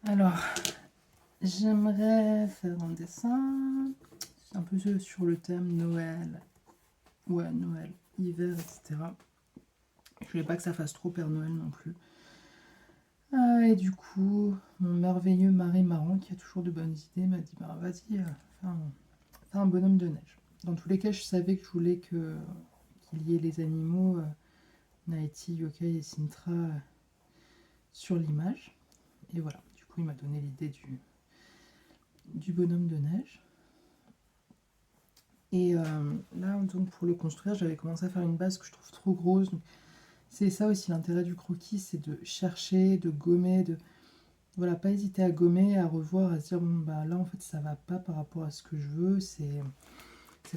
Alors, j'aimerais faire un dessin. C'est un peu sur le thème Noël. Ouais, Noël, hiver, etc. Je voulais pas que ça fasse trop Père Noël non plus. Et du coup, mon merveilleux mari marrant, qui a toujours de bonnes idées, m'a dit bah vas-y, fais un bonhomme de neige. Dans tous les cas, je savais que je voulais qu'il y ait les animaux, Naiti, Yokai et Sintra sur l'image. Et voilà, du coup, il m'a donné l'idée du bonhomme de neige. Et là, donc, pour le construire, j'avais commencé à faire une base que je trouve trop grosse. Donc, c'est ça aussi l'intérêt du croquis, c'est de chercher, de gommer, de voilà, pas hésiter à gommer, à revoir, à se dire bon bah là en fait ça va pas par rapport à ce que je veux, c'est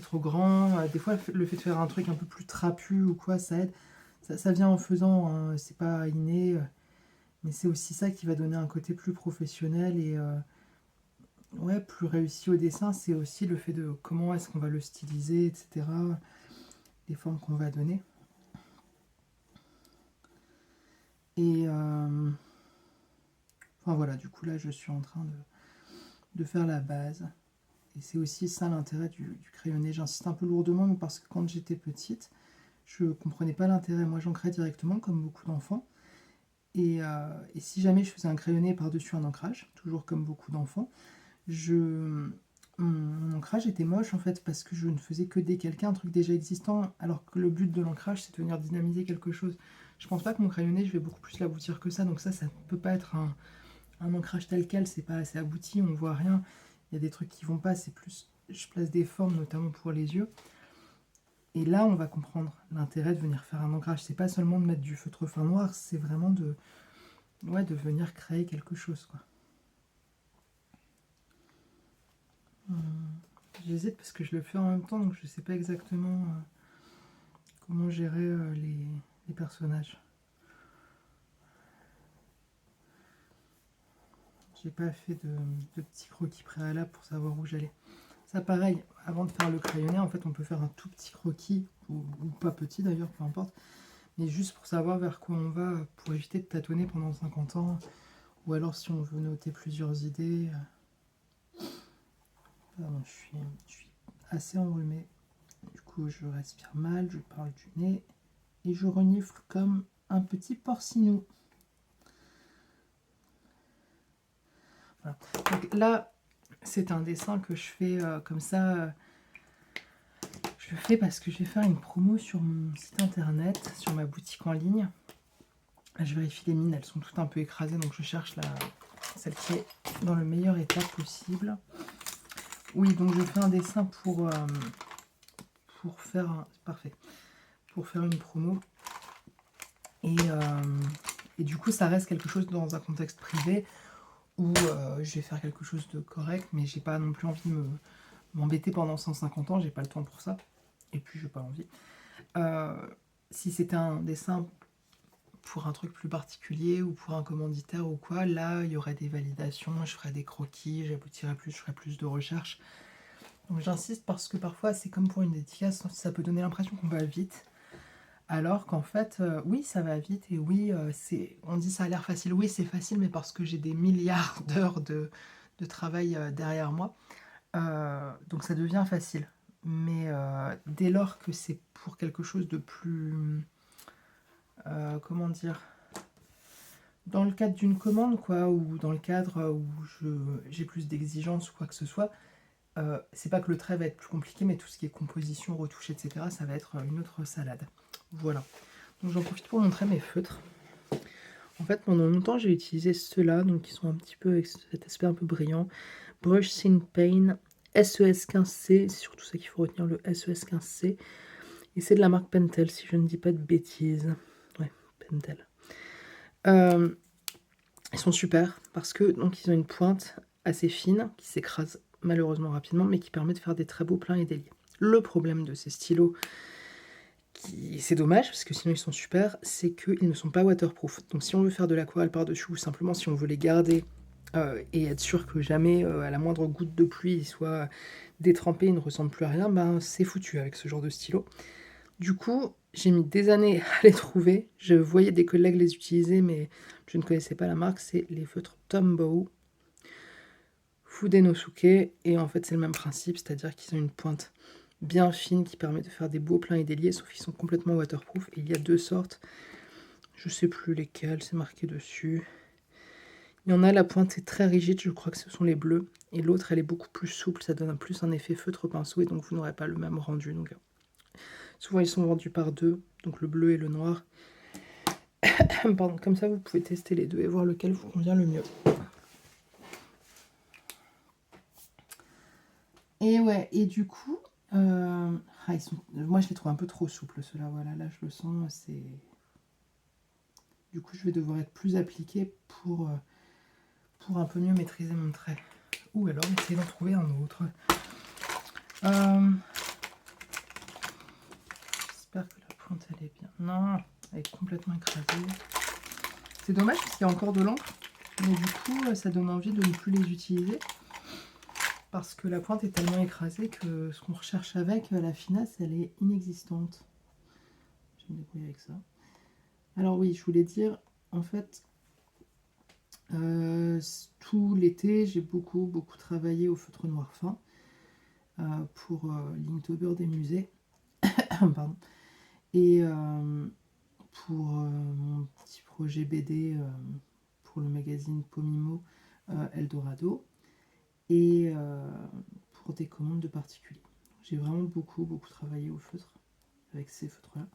trop grand. Des fois le fait de faire un truc un peu plus trapu ou quoi, ça aide. Ça vient en faisant, hein, c'est pas inné, mais c'est aussi ça qui va donner un côté plus professionnel et ouais, plus réussi au dessin, c'est aussi le fait de comment est-ce qu'on va le styliser, etc. Les formes qu'on va donner. Et enfin voilà, du coup là je suis en train de faire la base. Et c'est aussi ça l'intérêt du crayonné. J'insiste un peu lourdement, mais parce que quand j'étais petite, je comprenais pas l'intérêt. Moi j'ancrais directement, comme beaucoup d'enfants. Et si jamais je faisais un crayonné par-dessus un ancrage, toujours comme beaucoup d'enfants, mon ancrage était moche en fait parce que je ne faisais que décalquer un truc déjà existant, alors que le but de l'ancrage c'est de venir dynamiser quelque chose. Je pense pas que mon crayonné je vais beaucoup plus l'aboutir que ça, donc ça ne peut pas être un ancrage tel quel, c'est pas assez abouti, on voit rien. Il y a des trucs qui vont pas, c'est plus je place des formes notamment pour les yeux. Et là on va comprendre l'intérêt de venir faire un ancrage, c'est pas seulement de mettre du feutre fin noir, c'est vraiment de venir créer quelque chose quoi. J'hésite parce que je le fais en même temps, donc je sais pas exactement comment gérer les personnages. J'ai pas fait de petits croquis préalables pour savoir où j'allais. Ça pareil, avant de faire le crayonné, en fait on peut faire un tout petit croquis, ou pas petit d'ailleurs, peu importe, mais juste pour savoir vers quoi on va, pour éviter de tâtonner pendant 50 ans, ou alors si on veut noter plusieurs idées. Pardon, je suis assez enrhumé, du coup je respire mal, je parle du nez, et je renifle comme un petit porcinou. Voilà. Donc là, c'est un dessin que je fais comme ça. Je le fais parce que je vais faire une promo sur mon site internet, sur ma boutique en ligne. Je vérifie les mines, elles sont toutes un peu écrasées, donc je cherche celle qui est dans le meilleur état possible. Oui, donc je fais un dessin pour faire parfait, pour faire une promo. Et du coup, ça reste quelque chose dans un contexte privé où je vais faire quelque chose de correct, mais j'ai pas non plus envie de m'embêter pendant 150 ans, j'ai pas le temps pour ça. Et puis j'ai pas envie. Si c'était un dessin pour un truc plus particulier ou pour un commanditaire ou quoi, là il y aurait des validations, je ferais des croquis, j'aboutirais plus, je ferais plus de recherches. Donc j'insiste parce que parfois c'est comme pour une dédicace, ça peut donner l'impression qu'on va vite. Alors qu'en fait, oui, ça va vite et oui, on dit ça a l'air facile. Oui, c'est facile, mais parce que j'ai des milliards d'heures de travail derrière moi. Donc ça devient facile. Mais dès lors que c'est pour quelque chose de plus... comment dire, dans le cadre d'une commande, quoi, ou dans le cadre où j'ai plus d'exigences ou quoi que ce soit, c'est pas que le trait va être plus compliqué, mais tout ce qui est composition, retouche, etc., ça va être une autre salade. Voilà. Donc j'en profite pour montrer mes feutres. En fait, pendant longtemps, j'ai utilisé ceux-là, donc qui sont un petit peu avec cet aspect un peu brillant. Brush Thin Paint SES15C, c'est surtout ça qu'il faut retenir, le SES15C. Et c'est de la marque Pentel, si je ne dis pas de bêtises. Ouais, Pentel. Ils sont super parce que donc ils ont une pointe assez fine qui s'écrase malheureusement rapidement, mais qui permet de faire des très beaux pleins et déliés. Le problème de ces stylos, c'est dommage parce que sinon ils sont super, c'est qu'ils ne sont pas waterproof. Donc si on veut faire de l'aquarelle par-dessus ou simplement si on veut les garder et être sûr que jamais à la moindre goutte de pluie ils soient détrempés, ils ne ressemblent plus à rien, ben c'est foutu avec ce genre de stylo. Du coup, j'ai mis des années à les trouver. Je voyais des collègues les utiliser, mais je ne connaissais pas la marque. C'est les feutres Tombow. Fudenosuke, et en fait c'est le même principe, c'est-à-dire qu'ils ont une pointe bien fine qui permet de faire des beaux pleins et déliés, sauf qu'ils sont complètement waterproof. Et il y a 2 sortes, je sais plus lesquelles, c'est marqué dessus. Il y en a, la pointe est très rigide, je crois que ce sont les bleus, et l'autre elle est beaucoup plus souple, ça donne plus un effet feutre pinceau, et donc vous n'aurez pas le même rendu. Donc, souvent ils sont vendus par 2, donc le bleu et le noir. Pardon, comme ça vous pouvez tester les deux et voir lequel vous convient le mieux. Et ouais, et du coup, moi je les trouve un peu trop souples ceux-là, voilà, là je le sens, c'est... Du coup je vais devoir être plus appliquée pour un peu mieux maîtriser mon trait. Ou alors essayer d'en trouver un autre. J'espère que la pointe elle est bien. Non, elle est complètement écrasée. C'est dommage parce qu'il y a encore de l'encre, mais du coup ça donne envie de ne plus les utiliser. Parce que la pointe est tellement écrasée que ce qu'on recherche avec, la finesse, elle est inexistante. Je vais me débrouiller avec ça. Alors oui, je voulais dire, en fait, tout l'été, j'ai beaucoup travaillé au feutre noir fin pour l'Inktober des musées. Pardon. Et pour mon petit projet BD pour le magazine Pomimo Eldorado. Et pour des commandes de particuliers. J'ai vraiment beaucoup travaillé au feutre avec ces feutres-là.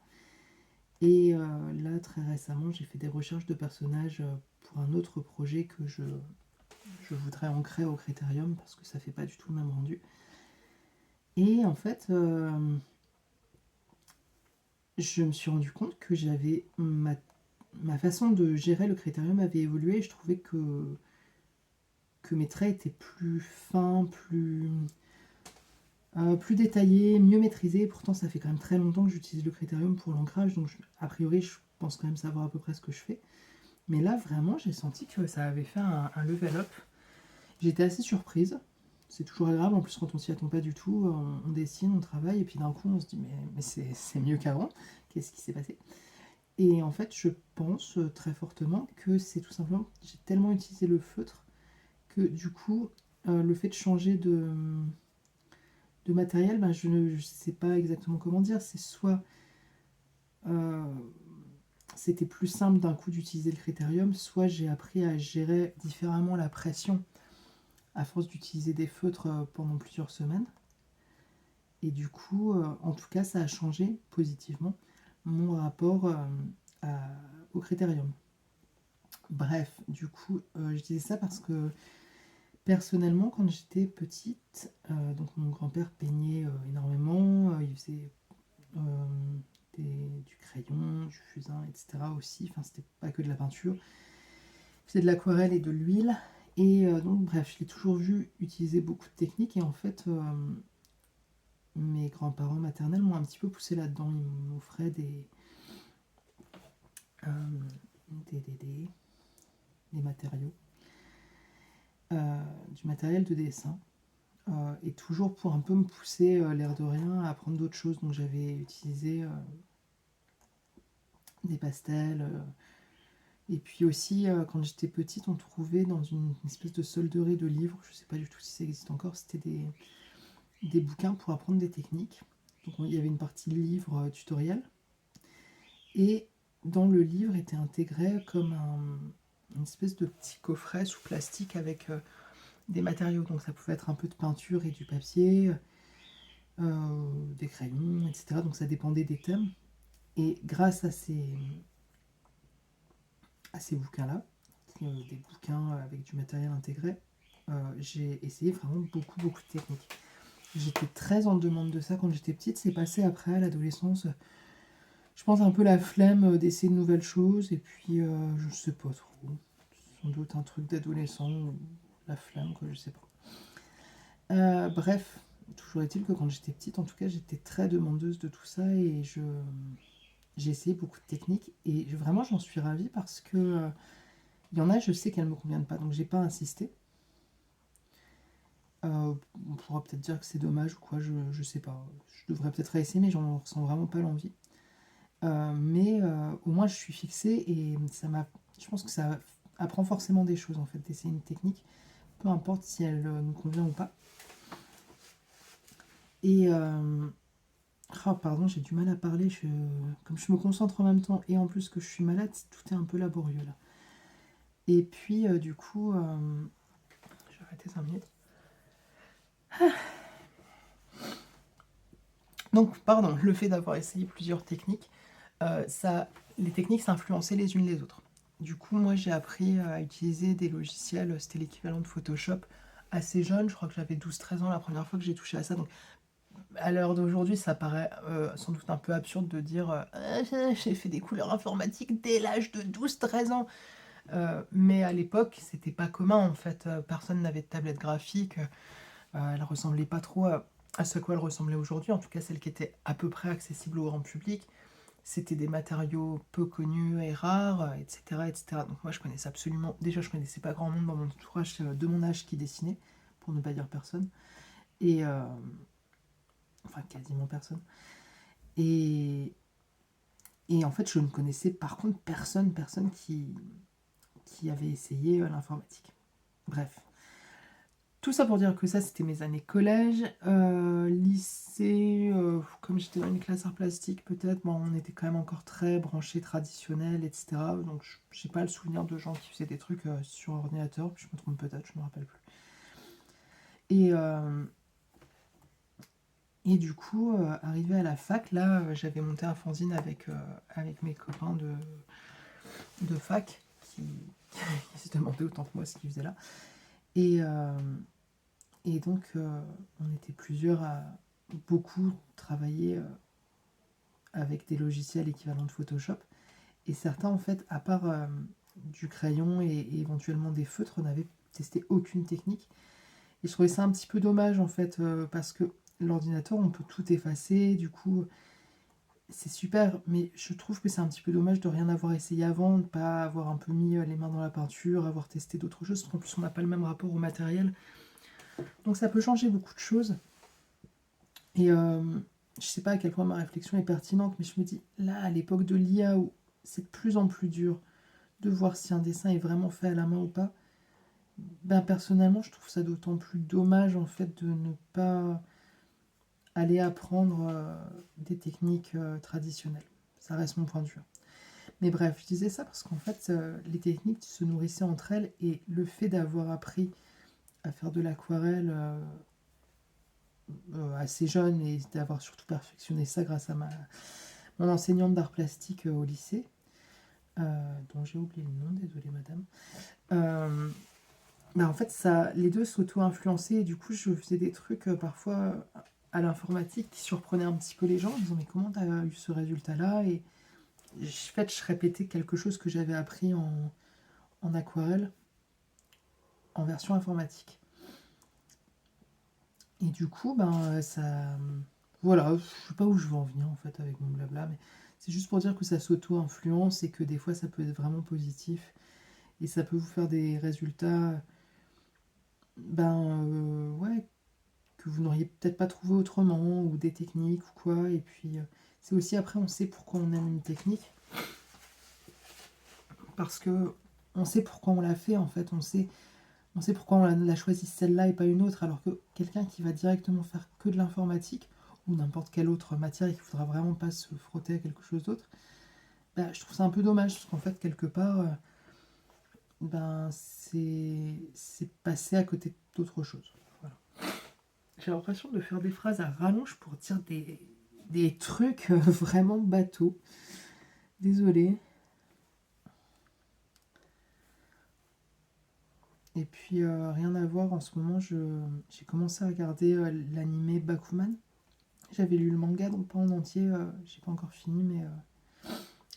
Et là, très récemment, j'ai fait des recherches de personnages pour un autre projet que je voudrais ancrer au Critérium parce que ça fait pas du tout le même rendu. Et en fait, je me suis rendu compte que j'avais ma façon de gérer le Critérium avait évolué et je trouvais que mes traits étaient plus fins, plus détaillés, mieux maîtrisés. Pourtant, ça fait quand même très longtemps que j'utilise le Critérium pour l'ancrage, donc a priori, je pense quand même savoir à peu près ce que je fais. Mais là, vraiment, j'ai senti que ça avait fait un level up. J'étais assez surprise. C'est toujours agréable, en plus, quand on s'y attend pas du tout. On dessine, on travaille, et puis d'un coup, on se dit mais c'est mieux qu'avant. Qu'est-ce qui s'est passé? Et en fait, je pense très fortement que c'est tout simplement... J'ai tellement utilisé le feutre que du coup, le fait de changer de matériel, ben, je ne sais pas exactement comment dire. C'est soit... c'était plus simple d'un coup d'utiliser le Critérium, soit j'ai appris à gérer différemment la pression à force d'utiliser des feutres pendant plusieurs semaines. Et du coup, en tout cas, ça a changé positivement mon rapport au Critérium. Bref, du coup, je disais ça parce que personnellement, quand j'étais petite, donc mon grand-père peignait énormément, il faisait du crayon, du fusain, etc. aussi. Enfin, c'était pas que de la peinture. Il faisait de l'aquarelle et de l'huile. Et donc, bref, je l'ai toujours vu utiliser beaucoup de techniques. Et en fait, mes grands-parents maternels m'ont un petit peu poussé là-dedans. Ils m'offraient des matériaux, du matériel de dessin. Et toujours pour un peu me pousser, l'air de rien, à apprendre d'autres choses. Donc j'avais utilisé des pastels. Et puis aussi, quand j'étais petite, on trouvait dans une espèce de solderie de livres, je ne sais pas du tout si ça existe encore, c'était des bouquins pour apprendre des techniques. Donc il y avait une partie livre tutoriel. Et dans le livre était intégré comme une espèce de petit coffret sous plastique avec des matériaux. Donc ça pouvait être un peu de peinture et du papier, des crayons, etc. Donc ça dépendait des thèmes. Et grâce à ces bouquins-là, des bouquins avec du matériel intégré, j'ai essayé vraiment beaucoup de techniques. J'étais très en demande de ça quand j'étais petite. C'est passé après, à l'adolescence, je pense un peu la flemme d'essayer de nouvelles choses. Et puis, je sais pas trop. Sans doute un truc d'adolescent, ou la flemme, quoi, je sais pas. Bref, toujours est-il que quand j'étais petite, en tout cas, j'étais très demandeuse de tout ça. Et j'ai essayé beaucoup de techniques. Et vraiment, j'en suis ravie parce que il y en a, je sais qu'elles me conviennent pas. Donc, j'ai pas insisté. On pourra peut-être dire que c'est dommage ou quoi, je sais pas. Je devrais peut-être réessayer, mais j'en ressens vraiment pas l'envie. Mais au moins je suis fixée et je pense que ça apprend forcément des choses en fait, d'essayer une technique. peu importe si elle nous convient ou pas. Et oh, pardon, j'ai du mal à parler, comme je me concentre en même temps et en plus que je suis malade, tout est un peu laborieux là. Et puis du coup, je vais arrêter 5 minutes. Donc, pardon, le fait d'avoir essayé plusieurs techniques, les techniques s'influençaient les unes les autres. Du coup, moi, j'ai appris à utiliser des logiciels, c'était l'équivalent de Photoshop, assez jeune, je crois que j'avais 12-13 ans la première fois que j'ai touché à ça. Donc, à l'heure d'aujourd'hui, ça paraît sans doute un peu absurde de dire j'ai fait des couleurs informatiques dès l'âge de 12-13 ans. Mais à l'époque, c'était pas commun en fait. Personne n'avait de tablette graphique. Elle ressemblait pas trop à ce à quoi elle ressemblait aujourd'hui, en tout cas celle qui était à peu près accessible au grand public. C'était des matériaux peu connus et rares, etc., etc. Donc moi je connaissais absolument... Déjà je connaissais pas grand monde dans mon entourage de mon âge qui dessinait, pour ne pas dire personne. Et... enfin quasiment personne. Et... Et en fait je ne connaissais par contre personne qui avait essayé l'informatique. Bref. Tout ça pour dire que ça, c'était mes années collège. Lycée, comme j'étais dans une classe art plastique, peut-être, bon, on était quand même encore très branché traditionnel, etc. Donc, j'ai pas le souvenir de gens qui faisaient des trucs sur ordinateur. Je me trompe peut-être, je me rappelle plus. Et du coup, arrivé à la fac, là, j'avais monté un fanzine avec mes copains de fac qui se demandaient autant que moi ce qu'ils faisaient là. Et donc, on était plusieurs à beaucoup travailler avec des logiciels équivalents de Photoshop. Et certains, en fait, à part du crayon et éventuellement des feutres, n'avaient testé aucune technique. Et je trouvais ça un petit peu dommage, en fait, parce que l'ordinateur, on peut tout effacer. Du coup, c'est super, mais je trouve que c'est un petit peu dommage de rien avoir essayé avant, de ne pas avoir un peu mis les mains dans la peinture, avoir testé d'autres choses, parce qu'en plus, on n'a pas le même rapport au matériel. Donc ça peut changer beaucoup de choses. Et je sais pas à quel point ma réflexion est pertinente, mais je me dis, là, à l'époque de l'IA, où c'est de plus en plus dur de voir si un dessin est vraiment fait à la main ou pas, ben personnellement, je trouve ça d'autant plus dommage, en fait, de ne pas aller apprendre des techniques traditionnelles. Ça reste mon point de vue. Mais bref, je disais ça parce qu'en fait, les techniques se nourrissaient entre elles, et le fait d'avoir appris à faire de l'aquarelle assez jeune et d'avoir surtout perfectionné ça grâce à mon enseignante d'art plastique au lycée, dont j'ai oublié le nom, désolée madame. En fait, les deux s'auto-influençaient, et du coup, je faisais des trucs parfois à l'informatique qui surprenaient un petit peu les gens en disant mais comment t'as eu ce résultat-là? Et en fait, je répétais quelque chose que j'avais appris en aquarelle en version informatique. Et du coup, ça... Voilà, je sais pas où je veux en venir en fait avec mon blabla, mais c'est juste pour dire que ça s'auto-influence et que des fois ça peut être vraiment positif. Et ça peut vous faire des résultats, ouais, que vous n'auriez peut-être pas trouvé autrement, ou des techniques ou quoi. Et puis, c'est aussi après, on sait pourquoi on aime une technique. Parce que on sait pourquoi on l'a fait en fait, on sait pourquoi on l'a choisi celle-là et pas une autre, alors que quelqu'un qui va directement faire que de l'informatique, ou n'importe quelle autre matière et qui ne voudra vraiment pas se frotter à quelque chose d'autre, je trouve ça un peu dommage, parce qu'en fait, quelque part, c'est passé à côté d'autre chose. Voilà. J'ai l'impression de faire des phrases à rallonge pour dire des trucs vraiment bateaux. Désolée. Et puis, rien à voir, en ce moment, j'ai commencé à regarder l'anime Bakuman. J'avais lu le manga, donc pas en entier, j'ai pas encore fini, mais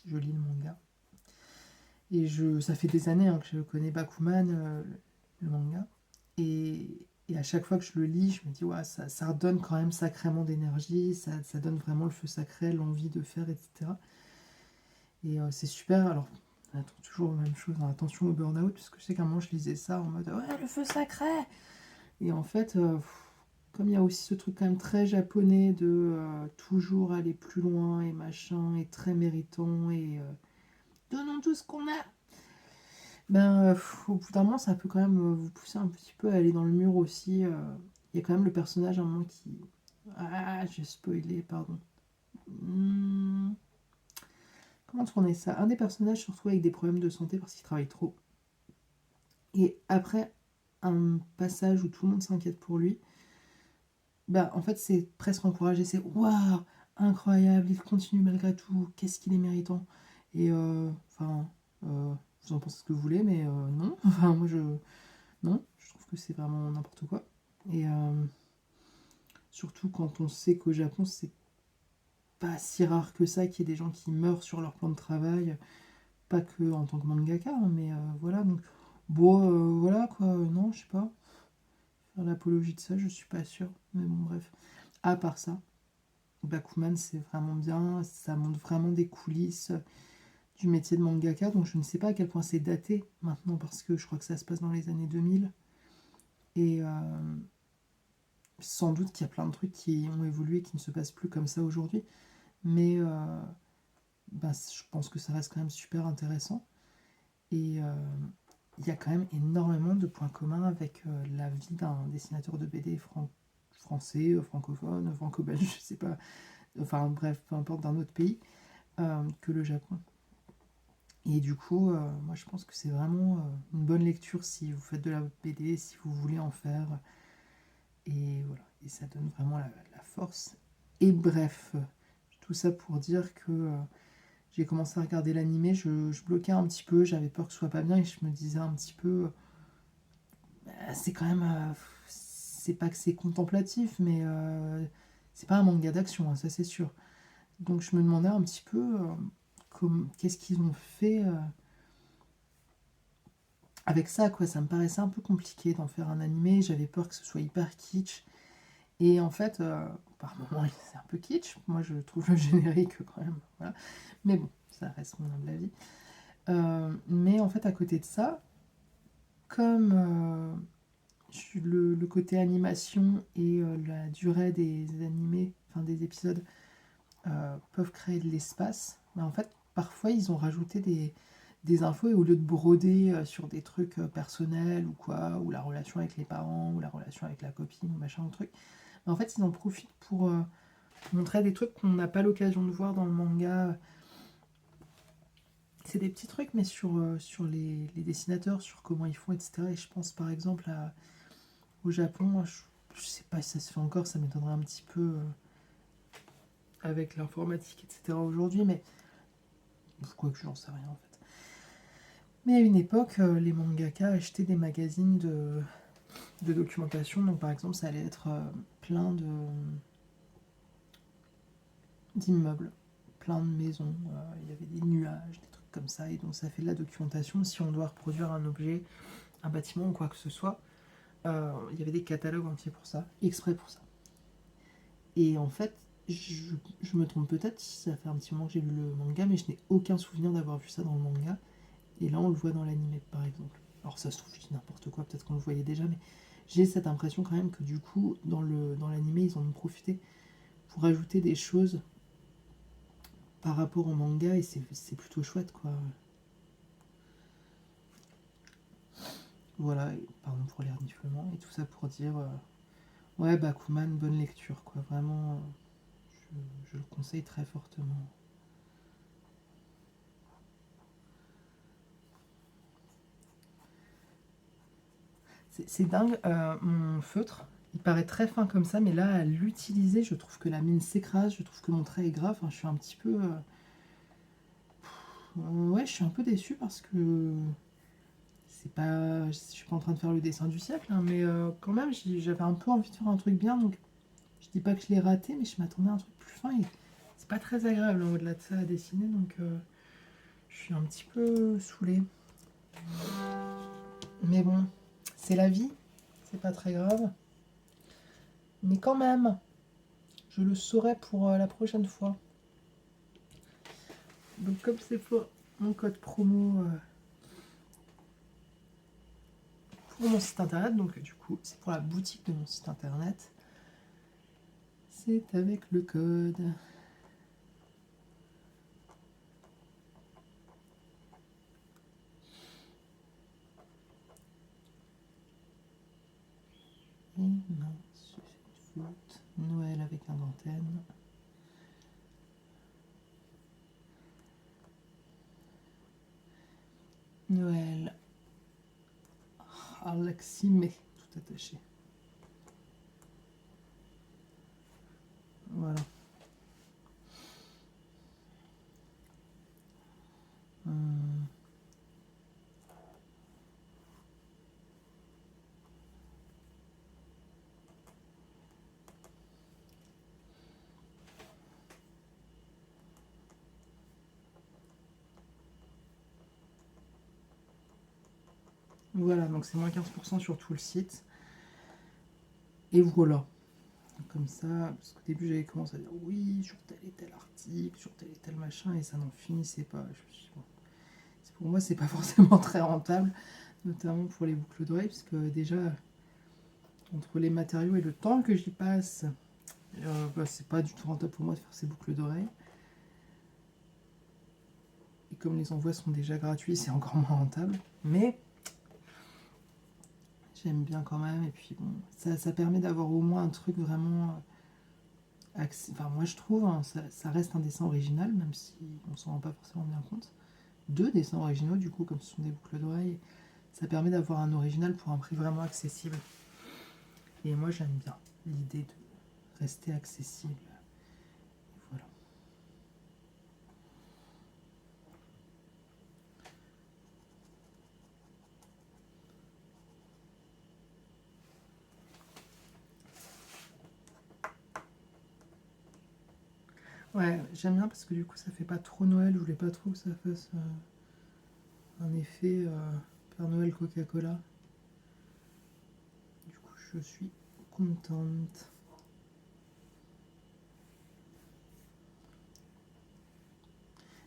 je lis le manga. Et ça fait des années que je connais Bakuman, le manga. Et à chaque fois que je le lis, je me dis, ouais, ça redonne quand même sacrément d'énergie, ça donne vraiment le feu sacré, l'envie de faire, etc. Et c'est super. Alors, on attend toujours la même chose, hein, attention au burn-out, puisque je sais qu'à un moment je lisais ça en mode, ouais, le feu sacré. Et en fait, comme il y a aussi ce truc quand même très japonais de toujours aller plus loin et machin, et très méritant, et donnons tout ce qu'on a. Ben, au bout d'un moment, ça peut quand même vous pousser un petit peu à aller dans le mur aussi. Il y a quand même le personnage à un moment qui... Ah, j'ai spoilé, pardon. Hmm, comment tourner ça? Un des personnages se retrouve avec des problèmes de santé parce qu'il travaille trop. Et après un passage où tout le monde s'inquiète pour lui, bah en fait c'est presque encouragé, c'est waouh, incroyable, il continue malgré tout, qu'est-ce qu'il est méritant. Et enfin, vous en pensez ce que vous voulez, mais non, enfin moi non, je trouve que c'est vraiment n'importe quoi. Et surtout quand on sait qu'au Japon c'est pas si rare que ça qu'il y ait des gens qui meurent sur leur plan de travail, pas que en tant que mangaka, hein, mais voilà, donc bon, voilà quoi, non, je sais pas, faire l'apologie de ça, je suis pas sûre, mais bon, bref. À part ça, Bakuman, c'est vraiment bien, ça montre vraiment des coulisses du métier de mangaka, donc je ne sais pas à quel point c'est daté maintenant, parce que je crois que ça se passe dans les années 2000, et sans doute qu'il y a plein de trucs qui ont évolué, qui ne se passent plus comme ça aujourd'hui, mais ben, je pense que ça reste quand même super intéressant, et il y a quand même énormément de points communs avec la vie d'un dessinateur de BD français, francophone, franco-belge, je sais pas, enfin bref, peu importe, d'un autre pays que le Japon. Et du coup, moi je pense que c'est vraiment une bonne lecture si vous faites de la BD, si vous voulez en faire. Et voilà, et ça donne vraiment la force. Et bref, tout ça pour dire que j'ai commencé à regarder l'animé, je bloquais un petit peu, j'avais peur que ce soit pas bien et je me disais un petit peu, c'est quand même, c'est pas que c'est contemplatif, mais c'est pas un manga d'action, hein, ça c'est sûr. Donc je me demandais un petit peu qu'est-ce qu'ils ont fait avec ça, quoi. Ça me paraissait un peu compliqué d'en faire un animé, j'avais peur que ce soit hyper kitsch. Et en fait, par moments, c'est un peu kitsch. Moi, je trouve le générique quand même. Voilà. Mais bon, ça reste mon humble avis. Mais en fait, à côté de ça, comme le côté animation et la durée des animés, enfin des épisodes, peuvent créer de l'espace, mais en fait, parfois, ils ont rajouté des infos et au lieu de broder sur des trucs personnels ou quoi, ou la relation avec les parents, ou la relation avec la copine, ou machin, ou truc, mais en fait, ils en profitent pour montrer des trucs qu'on n'a pas l'occasion de voir dans le manga. C'est des petits trucs, mais sur les dessinateurs, sur comment ils font, etc. Et je pense par exemple au Japon, je sais pas si ça se fait encore, ça m'étonnerait un petit peu avec l'informatique, etc. aujourd'hui, mais quoi que j'en sais rien en fait. Mais à une époque, les mangaka achetaient des magazines de documentation, donc par exemple, ça allait être plein d'immeubles, plein de maisons, il y avait des nuages, des trucs comme ça, et donc ça fait de la documentation. Si on doit reproduire un objet, un bâtiment ou quoi que ce soit, il y avait des catalogues entiers pour ça, exprès pour ça. Et en fait, je me trompe peut-être, ça fait un petit moment que j'ai lu le manga, mais je n'ai aucun souvenir d'avoir vu ça dans le manga. Et là, on le voit dans l'anime, par exemple. Alors ça se trouve, je dis n'importe quoi, peut-être qu'on le voyait déjà, mais j'ai cette impression quand même que du coup, dans l'anime, ils en ont profité pour ajouter des choses par rapport au manga, et c'est plutôt chouette, quoi. Voilà, et pardon pour les reniflements, et tout ça pour dire, ouais, Bakuman, bonne lecture, quoi. Vraiment, je le conseille très fortement. C'est dingue, mon feutre, il paraît très fin comme ça, mais là, à l'utiliser, je trouve que la mine s'écrase, je trouve que mon trait est grave, enfin, je suis un petit peu... ouais, je suis un peu déçue parce que c'est pas... Je suis pas en train de faire le dessin du siècle, hein, mais quand même, j'avais un peu envie de faire un truc bien, donc je dis pas que je l'ai raté, mais je m'attendais à un truc plus fin, et c'est pas très agréable, hein, au-delà de ça, à dessiner, donc je suis un petit peu saoulée. Mais bon, c'est la vie, c'est pas très grave. Mais quand même, je le saurai pour la prochaine fois. Donc comme c'est pour mon code promo pour mon site internet, donc du coup c'est pour la boutique de mon site internet, c'est avec le code. un dentelle. Noël. Aleximé, tout attaché. Voilà. Voilà, donc c'est moins 15% sur tout le site. Et voilà. Comme ça, parce qu'au début j'avais commencé à dire oui, sur tel et tel article, sur tel et tel machin, et ça n'en finissait pas. Je me suis dit, bon, pour moi, c'est pas forcément très rentable, notamment pour les boucles d'oreilles, parce que déjà, entre les matériaux et le temps que j'y passe, c'est pas du tout rentable pour moi de faire ces boucles d'oreilles. Et comme les envois sont déjà gratuits, c'est encore moins rentable. Mais j'aime bien quand même, et puis bon, ça permet d'avoir au moins un truc vraiment... Enfin, moi je trouve, hein, ça reste un dessin original, même si on s'en rend pas forcément bien compte. 2 dessins originaux, du coup, comme ce sont des boucles d'oreilles, ça permet d'avoir un original pour un prix vraiment accessible. Et moi j'aime bien l'idée de rester accessible. Voilà. Ouais, j'aime bien parce que du coup ça fait pas trop Noël, je voulais pas trop que ça fasse un effet Père Noël Coca-Cola. Du coup je suis contente.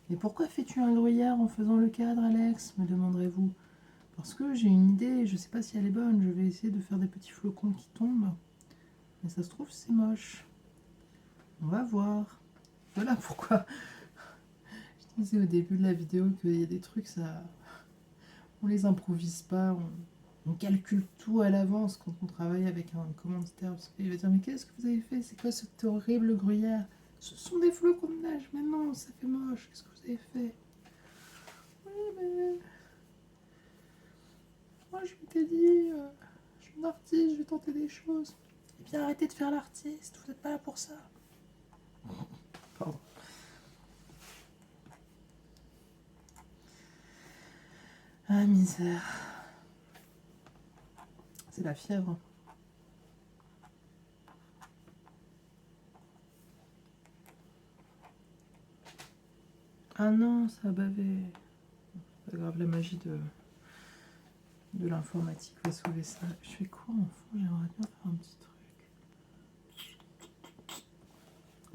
Et pourquoi fais-tu un gruyère en faisant le cadre, Alex, me demanderez-vous? Parce que j'ai une idée, je sais pas si elle est bonne, je vais essayer de faire des petits flocons qui tombent. Mais ça se trouve c'est moche. On va voir. Voilà pourquoi je disais au début de la vidéo qu'il y a des trucs, ça, on les improvise pas, on calcule tout à l'avance quand on travaille avec un commanditaire. Parce qu'il va dire mais qu'est-ce que vous avez fait? C'est quoi cette horrible gruyère? Ce sont des flocons de neige, mais non, ça fait moche, qu'est-ce que vous avez fait? Oui, mais moi je m'étais dit, je suis une artiste, je vais tenter des choses. Eh bien arrêtez de faire l'artiste, vous n'êtes pas là pour ça. Pardon. Ah misère. C'est la fièvre. Ah non, ça a bavé. Pas grave, la magie de l'informatique va sauver ça. Je fais quoi en fond? J'aimerais bien faire un petit truc.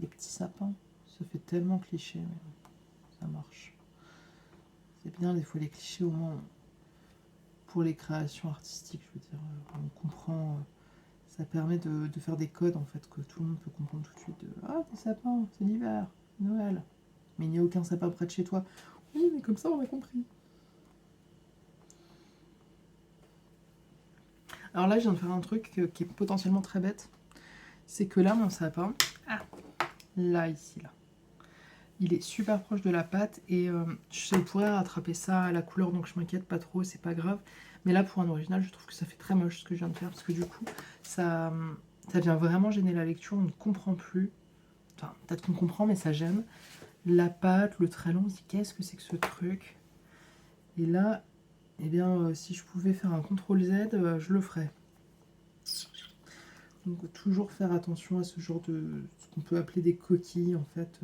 Des petits sapins. Ça fait tellement cliché, mais ça marche. C'est bien des fois les clichés au moins pour les créations artistiques, je veux dire. On comprend... ça permet de faire des codes en fait que tout le monde peut comprendre tout de suite. Ah, des sapins, c'est l'hiver, Noël. Mais il n'y a aucun sapin près de chez toi. Oui, mais comme ça on a compris. Alors là, je viens de faire un truc qui est potentiellement très bête. C'est que là, mon sapin, là, ici, là, il est super proche de la pâte et je pourrais rattraper ça à la couleur, donc je m'inquiète pas trop, c'est pas grave. Mais là, pour un original, je trouve que ça fait très moche ce que je viens de faire, parce que du coup, ça vient vraiment gêner la lecture, on ne comprend plus. Enfin, peut-être qu'on comprend, mais ça gêne. La pâte, le trait long, on se dit qu'est-ce que c'est que ce truc? Et là, eh bien, si je pouvais faire un CTRL Z, je le ferais. Donc toujours faire attention à ce genre de... ce qu'on peut appeler des coquilles, en fait,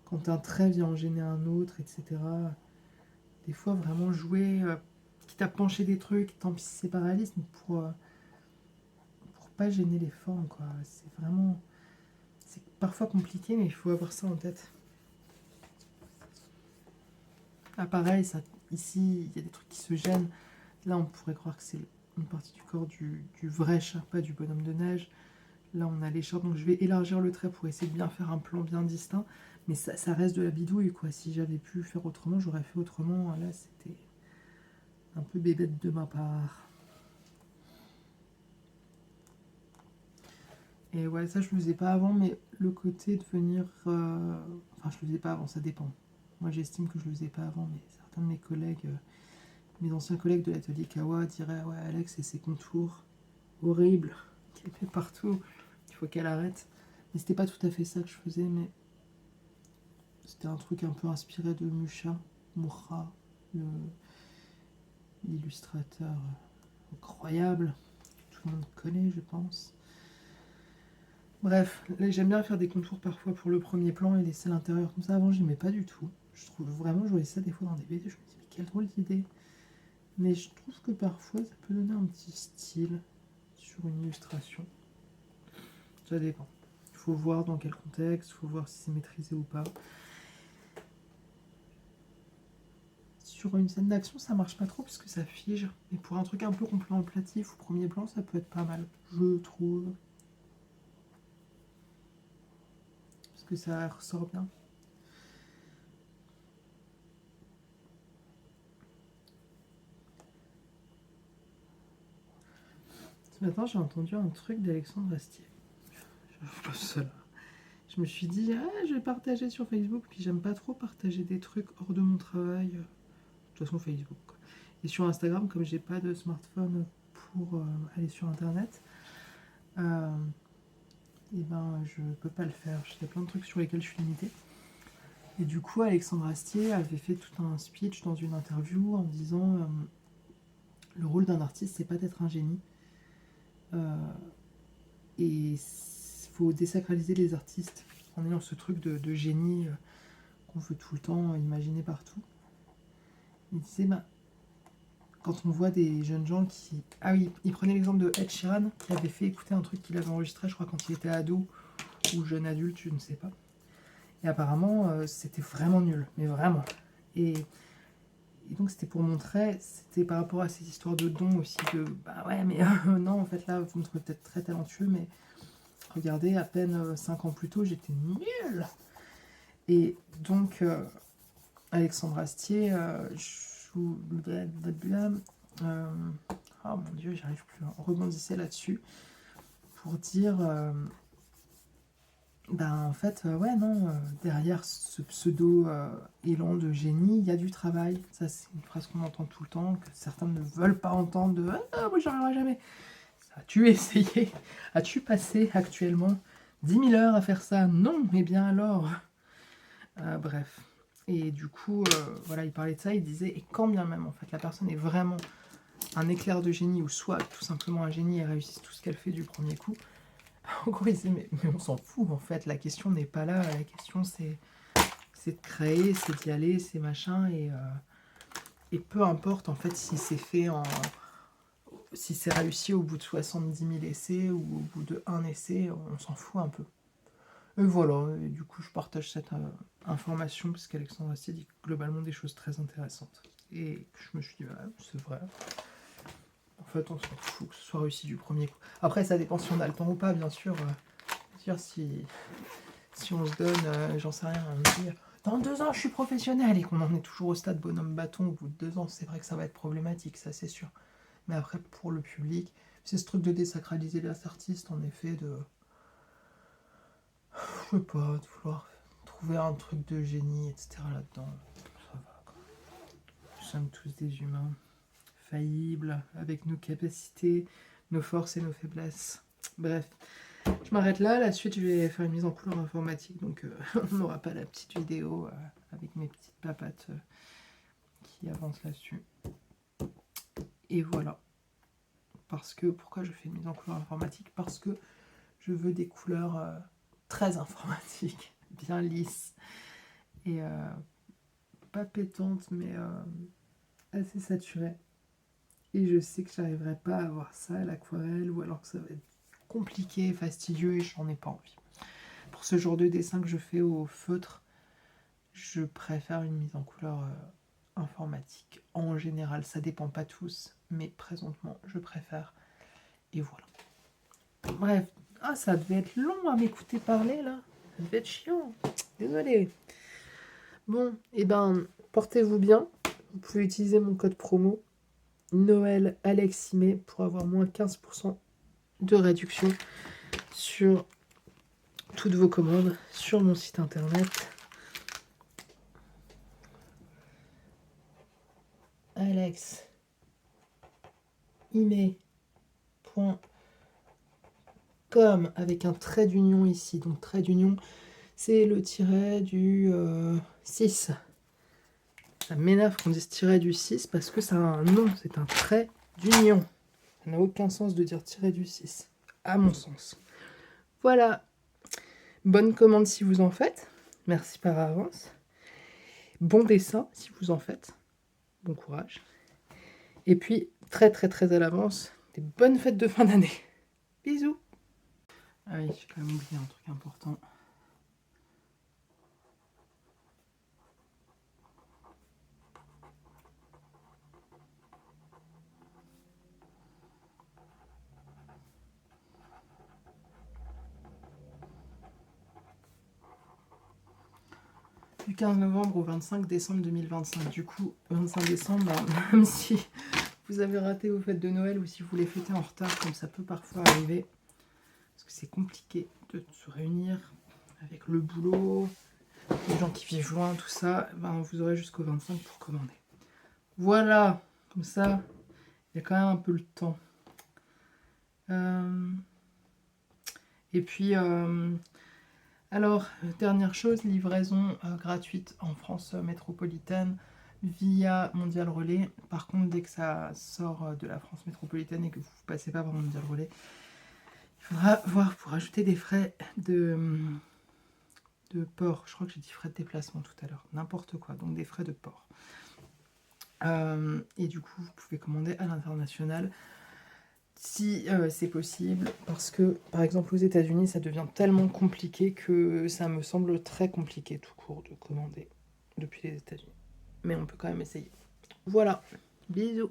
quand un trait vient en gêner un autre, etc. Des fois, vraiment jouer, quitte à pencher des trucs, tant pis si c'est pas réaliste, mais pour pas gêner les formes, quoi. C'est vraiment... c'est parfois compliqué, mais il faut avoir ça en tête. Ah pareil, ça, ici, il y a des trucs qui se gênent. Là, on pourrait croire que c'est une partie du corps du vrai chat, pas du bonhomme de neige. Là, on a l'écharpe, donc je vais élargir le trait pour essayer de bien faire un plan bien distinct. Mais ça reste de la bidouille, quoi. Si j'avais pu faire autrement, j'aurais fait autrement. Là, c'était un peu bébête de ma part. Et ouais, ça je le faisais pas avant, mais le côté de venir... Enfin, je le faisais pas avant, ça dépend. Moi j'estime que je le faisais pas avant, mais certains de mes collègues, mes anciens collègues de l'atelier Kawa diraient ouais Alex et ses contours horribles qu'elle fait partout, il faut qu'elle arrête. Mais c'était pas tout à fait ça que je faisais, mais c'était un truc un peu inspiré de Murra, l'illustrateur incroyable, que tout le monde connaît je pense. Bref, là j'aime bien faire des contours parfois pour le premier plan et laisser l'intérieur comme ça. Avant j'aimais pas du tout. Je trouve vraiment, je voyais ça des fois dans des BD, je me dis mais quelle drôle d'idée. Mais je trouve que parfois ça peut donner un petit style sur une illustration. Ça dépend. Il faut voir dans quel contexte, il faut voir si c'est maîtrisé ou pas. Sur une scène d'action ça marche pas trop parce que ça fige. Mais pour un truc un peu contemplatif ou premier plan ça peut être pas mal, je trouve. Parce que ça ressort bien. Ce matin, j'ai entendu un truc d'Alexandre Astier. Je me suis dit, ah, je vais partager sur Facebook, puis j'aime pas trop partager des trucs hors de mon travail. De toute façon, Facebook. Quoi. Et sur Instagram, comme j'ai pas de smartphone pour aller sur Internet, et ben, je peux pas le faire. Il y a plein de trucs sur lesquels je suis limitée. Et du coup, Alexandre Astier avait fait tout un speech dans une interview en disant le rôle d'un artiste, c'est pas d'être un génie. Et il faut désacraliser les artistes en ayant ce truc de génie qu'on veut tout le temps imaginer partout. Il disait, bah, quand on voit des jeunes gens qui... Ah oui, il prenait l'exemple de Ed Sheeran, qui avait fait écouter un truc qu'il avait enregistré, je crois, quand il était ado ou jeune adulte, je ne sais pas. Et apparemment, c'était vraiment nul, mais vraiment. Et donc c'était pour montrer, c'était par rapport à ces histoires de dons aussi, de bah ouais, mais non, en fait là, vous me trouvez peut-être très talentueux, mais regardez, à peine 5 ans plus tôt, j'étais nul. Et donc, Alexandre Astier, oh mon dieu, j'y arrive plus, rebondissait là-dessus pour dire, ben en fait, ouais, non, derrière ce pseudo élan de génie, il y a du travail. Ça, c'est une phrase qu'on entend tout le temps, que certains ne veulent pas entendre, de ah, moi, j'y arriverai jamais. As-tu essayé? As-tu passé actuellement 10 000 heures à faire ça? Non, eh bien alors. Bref. Et du coup, voilà, il parlait de ça, il disait, et quand bien même, en fait, la personne est vraiment un éclair de génie, ou soit tout simplement un génie et réussit tout ce qu'elle fait du premier coup, en gros, il disait, mais on s'en fout, en fait, la question n'est pas là, la question c'est de créer, c'est d'y aller, c'est machin, et peu importe, en fait, si c'est fait en... Si c'est réussi au bout de 70 000 essais, ou au bout de un essai, on s'en fout un peu. Et voilà, et du coup je partage cette information parce qu'Alexandre Astier dit globalement des choses très intéressantes. Et je me suis dit, bah, c'est vrai. En fait, on s'en fout que ce soit réussi du premier coup. Après, ça dépend si on a le temps ou pas, bien sûr. Dire si on se donne, j'en sais rien, on dit, dans 2 ans je suis professionnel et qu'on en est toujours au stade bonhomme bâton au bout de 2 ans, c'est vrai que ça va être problématique, ça c'est sûr. Mais après, pour le public, c'est ce truc de désacraliser les artistes, en effet, de... Je sais pas, de vouloir trouver un truc de génie, etc. là-dedans. Ça va, quoi. Nous sommes tous des humains faillibles, avec nos capacités, nos forces et nos faiblesses. Bref, je m'arrête là. La suite, je vais faire une mise en couleur informatique, donc on n'aura pas la petite vidéo avec mes petites papates qui avancent là-dessus. Et voilà. Parce que, pourquoi je fais une mise en couleur informatique? Parce que je veux des couleurs très informatiques, bien lisses, et pas pétantes, mais assez saturées. Et je sais que j'arriverai pas à avoir ça à l'aquarelle, ou alors que ça va être compliqué, fastidieux, et j'en ai pas envie. Pour ce genre de dessin que je fais au feutre, je préfère une mise en couleur informatique. En général, ça dépend pas tous, mais présentement, je préfère. Et voilà. Bref, ça devait être long à m'écouter parler, là. Ça devait être chiant. Désolée. Bon, et ben, portez-vous bien. Vous pouvez utiliser mon code promo Noël Aleximé pour avoir moins 15% de réduction sur toutes vos commandes sur mon site internet. alexime.com avec un trait d'union ici. Donc trait d'union, c'est le tiret du 6. Ça m'énerve qu'on dise tiret du 6 parce que ça a un nom, c'est un trait d'union. Ça n'a aucun sens de dire tiret du 6, à mon sens. Voilà. Bonne commande si vous en faites. Merci par avance. Bon dessin si vous en faites. Bon courage. Et puis, très très très à l'avance, des bonnes fêtes de fin d'année. Bisous. Ah oui, j'ai quand même oublié un truc important. Du 15 novembre au 25 décembre 2025. Du coup, 25 décembre, même si vous avez raté vos fêtes de Noël ou si vous les fêtez en retard, comme ça peut parfois arriver, parce que c'est compliqué de se réunir avec le boulot, les gens qui vivent loin, tout ça, ben, vous aurez jusqu'au 25 pour commander. Voilà, comme ça, il y a quand même un peu le temps. Et puis, alors, dernière chose, livraison gratuite en France métropolitaine via Mondial Relais. Par contre, dès que ça sort de la France métropolitaine et que vous ne passez pas par Mondial Relais, il faudra voir pour ajouter des frais de port. Je crois que j'ai dit frais de déplacement tout à l'heure. N'importe quoi, donc des frais de port. Et du coup, vous pouvez commander à l'international si c'est possible, parce que par exemple aux États-Unis ça devient tellement compliqué que ça me semble très compliqué tout court de commander depuis les États-Unis. Mais on peut quand même essayer. Voilà, bisous.